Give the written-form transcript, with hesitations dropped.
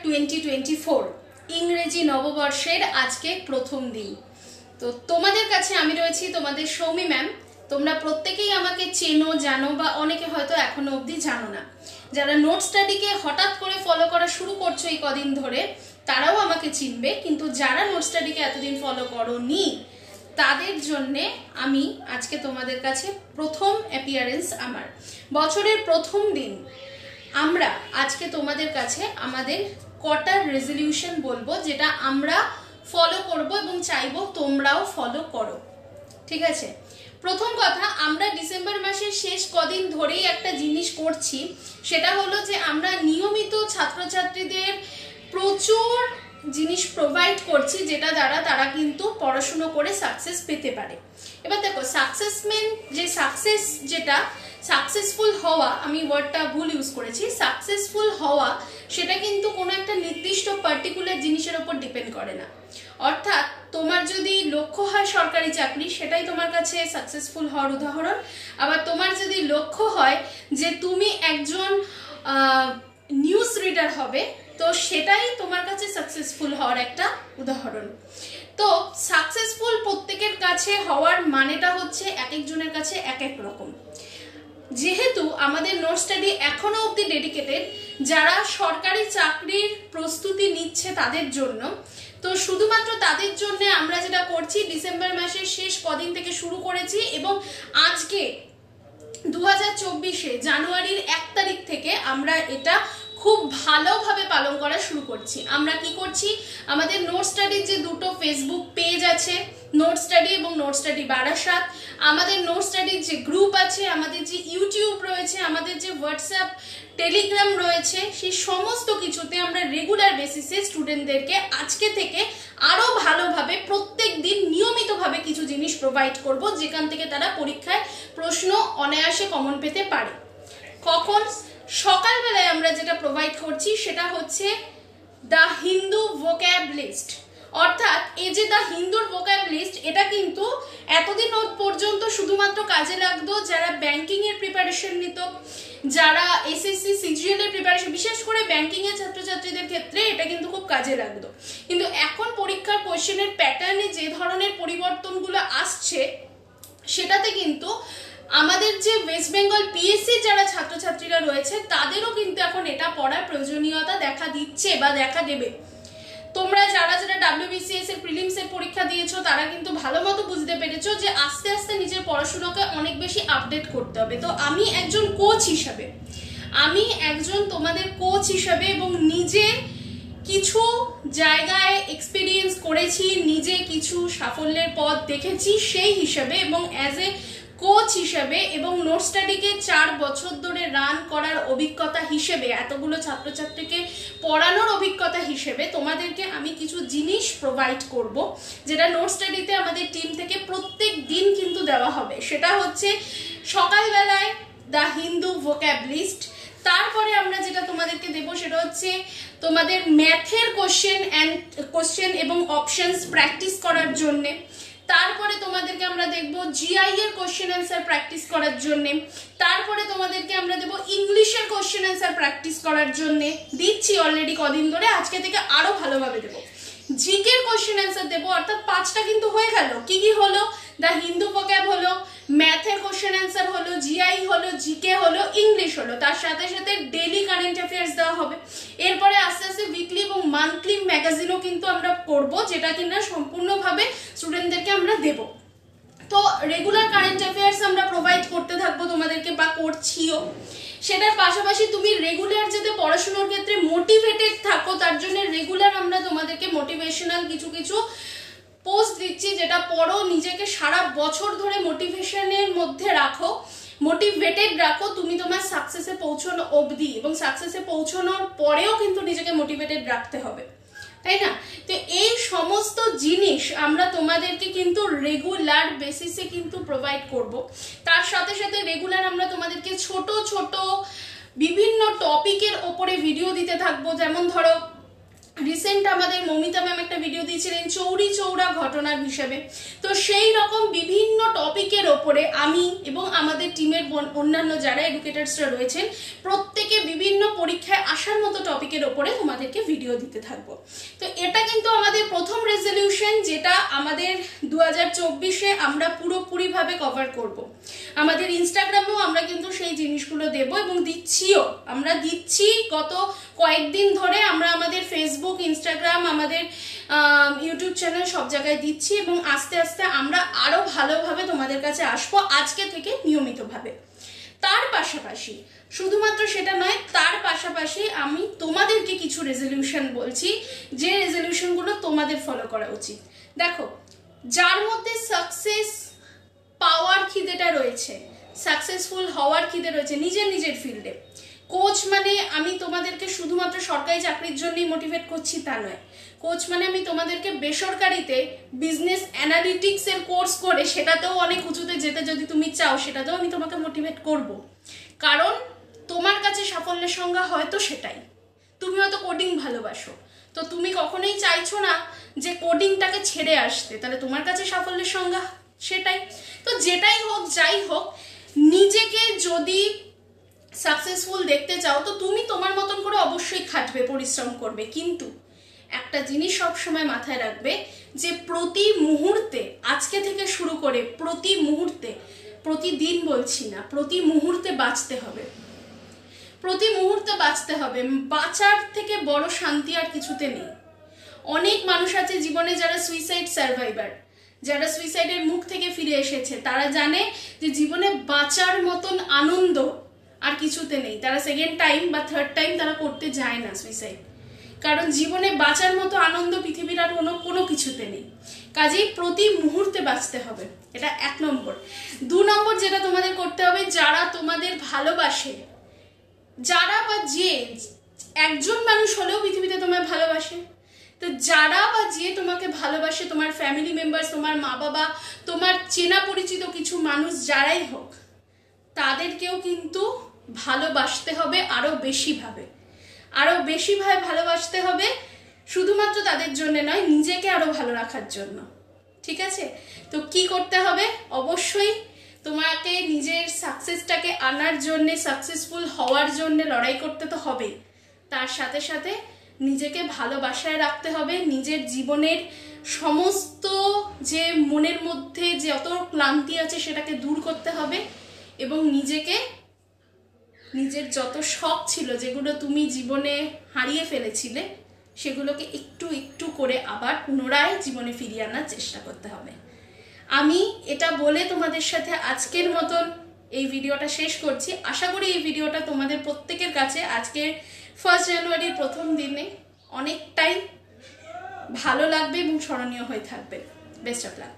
2024 ইংরেজি নববর্ষের আজকে প্রথম দিন। তো তোমাদের কাছে আমি রয়েছি, তোমাদের সৌমি ম্যাম। তোমরা প্রত্যেকেই আমাকে চেনো, জানো, বা অনেকে হয়তো এখনো অবধি জানো না। যারা নোট স্টাডিকে হঠাৎ করে ফলো করা শুরু করছো এই কদিন ধরে, তারাও আমাকে চিনবে, কিন্তু যারা নোট স্টাডিকে এতদিন ফলো করোনি তাদের জন্যে আমি আজকে তোমাদের কাছে প্রথম অ্যাপিয়ারেন্স, আমার বছরের প্রথম দিন। আমরা আজকে তোমাদের কাছে আমাদের কটা রেজলিউশন বলবো, যেটা আমরা ফলো করব এবং চাইবো তোমরাও ফলো করো, ঠিক আছে? প্রথম কথা, আমরা ডিসেম্বর মাসের শেষ কদিন ধরেই একটা জিনিস করছি, সেটা হলো যে আমরা নিয়মিত ছাত্রছাত্রীদের প্রচুর জিনিস প্রোভাইড করছি, যেটা দ্বারা তারা কিন্তু পড়াশুনো করে সাকসেস পেতে পারে। এবার দেখো, যেটা সাকসেসফুল হওয়া, আমি ওয়ার্ডটা ভুল ইউজ করেছি, সাকসেসফুল হওয়া সেটা কিন্তু কোনো একটা নির্দিষ্ট পার্টিকুলার জিনিসের উপর ডিপেন্ড করে না। অর্থাৎ তোমার যদি লক্ষ্য হয় সরকারি চাকরি, সেটাই তোমার কাছে সাকসেসফুল হওয়ার উদাহরণ। আবার তোমার যদি লক্ষ্য হয় যে তুমি একজন নিউজ রিডার হবে, তো সেটাই তোমার কাছে সাকসেসফুল হওয়ার একটা উদাহরণ। তো সাকসেসফুল প্রত্যেকের কাছে হওয়ার মানেটা হচ্ছে এক একজনের কাছে এক এক রকম। যেহেতু আমাদের নোট স্টাডি এখনো অবধি ডেডিকেটেড যারা সরকারি চাকরির প্রস্তুতি নিচ্ছে তাদের জন্য, তো শুধুমাত্র তাদের জন্য আমরা যেটা করছি, ডিসেম্বর মাসের শেষ কদিন থেকে শুরু করেছি এবং আজকে 2024 জানুয়ারির 1 তারিখ থেকে আমরা এটা খুব ভালোভাবে পালন করা শুরু করছি। আমরা কি করছি, আমাদের নোট স্টাডির যে দুটো ফেসবুক পেজ আছে, নোট স্টাডি এবং নোট স্টাডি বারাসাত, আমাদের নোট স্টাডির যে গ্রুপ আছে, আমাদের যে ইউটিউব রয়েছে, আমাদের যে হোয়াটসঅ্যাপ টেলিগ্রাম রয়েছে, সেই সমস্ত কিছুতে আমরা রেগুলার বেসিসে স্টুডেন্টদেরকে আজকে থেকে আরো ভালোভাবে প্রত্যেক দিন নিয়মিতভাবে কিছু জিনিস প্রোভাইড করব, যেখান থেকে তারা পরীক্ষায় প্রশ্ন অনায়াসে কমন পেতে পারে। কখন? সকালবেলায় আমরা যেটা প্রোভাইড করছি সেটা হচ্ছে দ্য হিন্দু ভোক্যাব লিস্ট। অর্থাৎ এই যে দ্য হিন্দুর ভোক্যাব লিস্ট, এটা কিন্তু এতদিন পর্যন্ত শুধুমাত্র কাজে লাগতো যারা ব্যাংকিং এর প্রিপারেশন নিত, যারা এসএসসি সিজিএল এর প্রিপারেশন, বিশেষ করে ব্যাংকিং এর ছাত্রছাত্রীদের ক্ষেত্রে এটা কিন্তু খুব কাজে লাগতো। কিন্তু এখন পরীক্ষার কোশ্চেনের প্যাটার্নে যে ধরনের পরিবর্তনগুলো আসছে, সেটাতে কিন্তু আমাদের যে ওয়েস্ট বেঙ্গল পিএসসি যারা ছাত্রছাত্রীরা রয়েছে তাদেরও কিন্তু এখন এটা পড়ার প্রয়োজনীয়তা দেখা দিচ্ছে বা দেখা দেবে। তোমরা যারা WBCS এর প্রিলিমস এর পরীক্ষা দিয়েছো, তারা কিন্তু ভালো মতো বুঝতে পেরেছো যে আস্তে আস্তে নিজের পড়াশোনাকে অনেক বেশি আপডেট করতে হবে। তো আমি একজন কোচ হিসাবে, তোমাদের কোচ হিসাবে এবং নিজে কিছু জায়গায় এক্সপিরিয়েন্স করেছি, নিজে কিছু সাফল্যের পথ দেখেছি সেই হিসাবে, এবং অ্যাজ এ কোচ হিসেবে এবং নোট স্টাডিকে 4 বছর ধরে রান করার অভিজ্ঞতা হিসেবে, এতগুলো ছাত্রছাত্রীকে পড়ানোর অভিজ্ঞতা হিসেবে তোমাদেরকে আমি কিছু জিনিস প্রোভাইড করব, যেটা নোট স্টাডিতে আমাদের টিম থেকে প্রত্যেক দিন কিন্তু দেওয়া হবে। সেটা হচ্ছে সকালবেলায় দ্য হিন্দু ভোক্যাব লিস্ট, তারপরে আমরা যেটা তোমাদেরকে দেবো সেটা হচ্ছে তোমাদের ম্যাথের কোশ্চেন এবং অপশনস প্র্যাকটিস করার জন্যে, তারপরে তোমাদেরকে আমরা দেখবো জিআই এর কোশ্চেন অ্যান্সার প্র্যাকটিস করার জন্য, তারপরে তোমাদেরকে আমরা দেবো ইংলিশের কোশ্চেন অ্যান্সার প্র্যাকটিস করার জন্য, দিচ্ছি অলরেডি কদিন ধরে, আজকে থেকে আরো ভালোভাবে দেবো। জিকে এর কোশ্চেন অ্যান্সার দেবো, অর্থাৎ 5টা কিন্তু হয়ে গেল। কি কি হলো? দ্য হিন্দু ভোক্যাব হলো, ম্যাথের কোশ্চেন অ্যান্সার হলো, জিআই হলো, জিকে হলো, ইংলিশ হলো, তার সাথে সাথে ডেইলি কারেন্ট অ্যাফেয়ার্স দেওয়া হবে। এরপরে আস্তে আস্তে উইকলি এবং মান্থলি ম্যাগাজিনও কিন্তু আমরা করব, যেটা কিনা সম্পূর্ণভাবে স্টুডেন্টদেরকে আমরা দেব। তো রেগুলার কারেন্ট অ্যাফেয়ার্স আমরা প্রোভাইড করতে থাকবো তোমাদেরকে, বা করছিও। সেটার পাশাপাশি তুমি রেগুলার যাতে পড়াশোনার ক্ষেত্রে মোটিভেটেড থাকো, তার জন্য রেগুলার আমরা তোমাদেরকে মোটিভেশনাল কিছু পোস্ট দিচ্ছি, যেটা পড়ো, নিজেকে সারা বছর ধরে মোটিভেশনের মধ্যে রাখো, মোটিভেটেড রাখো তুমি তোমার সাকসেসে পৌঁছানো অবধি, এবং সাকসেসে পৌঁছানোর পরেও কিন্তু নিজেকে মোটিভেটেড রাখতে হবে, তাই না? তো এই সমস্ত জিনিস আমরা তোমাদেরকে কিন্তু রেগুলার বেসিসে কিন্তু প্রোভাইড করব। তার সাথে সাথে রেগুলার আমরা তোমাদেরকে ছোট ছোট বিভিন্ন টপিকের ওপরে ভিডিও দিতে থাকবো। যেমন ধরো, রিসেন্ট আমাদের মমিতা ম্যাম একটা ভিডিও দিয়েছিলেন চৌরি চৌরা ঘটনার হিসেবে, তো সেই রকম বিভিন্ন টপিকের ওপরে আমি এবং আমাদের টিমের অন্যান্য যারা এডুকেটার্সরা রয়েছেন প্রত্যেকে বিভিন্ন পরীক্ষায় আসার মতো টপিকের ওপরে তোমাদেরকে ভিডিও দিতে থাকবো। তো এটা কিন্তু আমাদের প্রথম রেজলিউশন, যেটা আমাদের 2024-এ আমরা পুরোপুরিভাবে কভার করব। আমাদের ইনস্টাগ্রামেও আমরা কিন্তু সেই জিনিসগুলো দেবো এবং দিচ্ছিও, আমরা দিচ্ছি গত কয়েকদিন ধরে। আমরা আমাদের ফেসবুক, ইনস্টাগ্রাম, আমাদের ইউটিউব চ্যানেল সব জায়গায় দিচ্ছি এবং আস্তে আস্তে আমরা আরো ভালোভাবে তোমাদের কাছে আসবো আজকে থেকে নিয়মিতভাবে। তার পাশাপাশি শুধুমাত্র সেটা নয়, তার পাশাপাশি আমি তোমাদেরকে কিছু রেজলিউশন বলছি, যে রেজলিউশনগুলো তোমাদের ফলো করা উচিত। দেখো, যার মধ্যে সাকসেস পাওয়ার খিদেটা রয়েছে, সাকসেসফুল হওয়ার খিদে রয়েছে নিজের নিজের ফিল্ডে, কোচ মানে আমি তোমাদেরকে শুধুমাত্র সরকারি চাকরির জন্যই মোটিভেট করছি তা নয়। কোচ মানে আমি তোমাদেরকে বেসরকারিতে বিজনেস অ্যানালিটিক্স এর কোর্স করে সেটাতেও অনেক উঁচুতে যেতে যদি তুমি চাও, সেটাতেও আমি তোমাকে মোটিভেট করব। কারণ তোমার কাছে সাফল্যের সংজ্ঞা হয়তো সেটাই। তুমি হয়তো কোডিং ভালোবাসো, তো তুমি কখনোই চাইছো না যে কোডিংটাকে ছেড়ে আসতে, তাহলে তোমার কাছে সাফল্যের সংজ্ঞা সেটাই। তো যেটাই হোক, যাই হোক, নিজেকে যদি সাকসেসফুল দেখতে চাও তো তুমি তোমার মতন করে অবশ্যই খাটবে, পরিশ্রম করবে। কিন্তু একটা জিনিস সবসময় মাথায় রাখবে যে প্রতি মুহূর্তে, আজকে থেকে শুরু করে প্রতি মুহূর্তে, প্রতিদিন বলছি না, প্রতি মুহূর্তে বাঁচতে হবে। প্রতি মুহূর্তে বাঁচতে হবে। বাঁচার থেকে বড় শান্তি আর কিছুতে নেই। অনেক মানুষ আছে জীবনে যারা সুইসাইড সার্ভাইভার, যারা সুইসাইডের মুখ থেকে ফিরে এসেছে, তারা জানে যে জীবনে বাঁচার মতন আনন্দ আর কিছুতে নেই। তারা সেকেন্ড টাইম বা থার্ড টাইম তারা করতে যায় না সুইসাইড, কারণ জীবনে বাঁচার মতো আনন্দ পৃথিবীর আর কোনো কিছুতে নেই। কাজেই প্রতি মুহূর্তে বাঁচতে হবে, এটা 1 নম্বর। 2 নম্বর যেটা তোমাদের করতে হবে, যারা তোমাদের ভালোবাসে, যারা বা যে একজন মানুষ হলেও পৃথিবীতে তোমায় ভালোবাসে, তো যারা বা যে তোমাকে ভালোবাসে, তোমার ফ্যামিলি মেম্বার, তোমার মা বাবা, তোমার চেনা পরিচিত কিছু মানুষ যারাই হোক, তাদেরকেও কিন্তু ভালোবাসতে হবে আরো বেশিভাবে, আরো বেশিভাবে ভালোবাসতে হবে। শুধুমাত্র তাদের জন্য নয়, নিজেকে আরো ভালো রাখার জন্য। ঠিক আছে? তো কি করতে হবে? অবশ্যই তোমাকে নিজের সাকসেসটাকে আনার জন্য, সাকসেসফুল হওয়ার জন্য লড়াই করতে তো হবেই। তার সাথে সাথে নিজেকে ভালোবাসায় রাখতে হবে। নিজের জীবনের সমস্ত যে মনের মধ্যে যত ক্লান্তি আছে সেটাকে দূর করতে হবে এবং নিজেকে, নিজের যত শখ ছিল যেগুলো তুমি জীবনে হারিয়ে ফেলেছিলে, সেগুলোকে একটু একটু করে আবার পুনরায় জীবনে ফিরিয়ে আনার চেষ্টা করতে হবে। আমি এটা বলে তোমাদের সাথে আজকের মতন এই ভিডিওটা শেষ করছি। আশা করি এই ভিডিওটা তোমাদের প্রত্যেকের কাছে আজকের 1 জানুয়ারির প্রথম দিনে অনেকটাই ভালো লাগবে এবং স্মরণীয় হয়ে থাকবে। Best of luck.